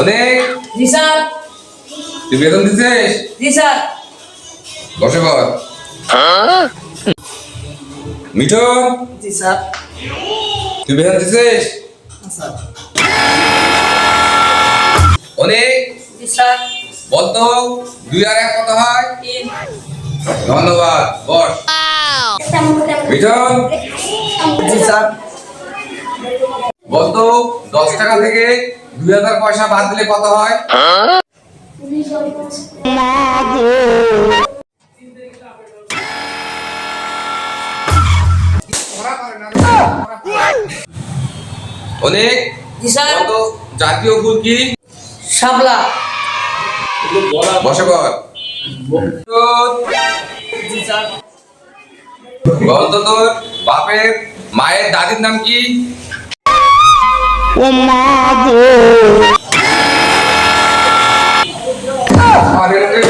অনেক। জি স্যার। তুই বেতন দিছিস? জি স্যার। বসে পড়। মিঠুন, জি স্যার। তুই বেতন দিছিস? স্যার। অনেক। জি স্যার। বলতো 2 আর 1 কত হয়? 3। ধন্যবাদ, বস। মিঠুন, জি স্যার। বলতো 10 টাকা থেকে 2000 পয়সা বাদ দিলে কত হয়? অনেক। জি স্যার। বলতো জাতীয় ফুল কি? শাপলা। বসে পড়। মিঠুন, জি স্যার। বলতো তোর বাপের মায়ের দাদির নাম কি? আরে রে।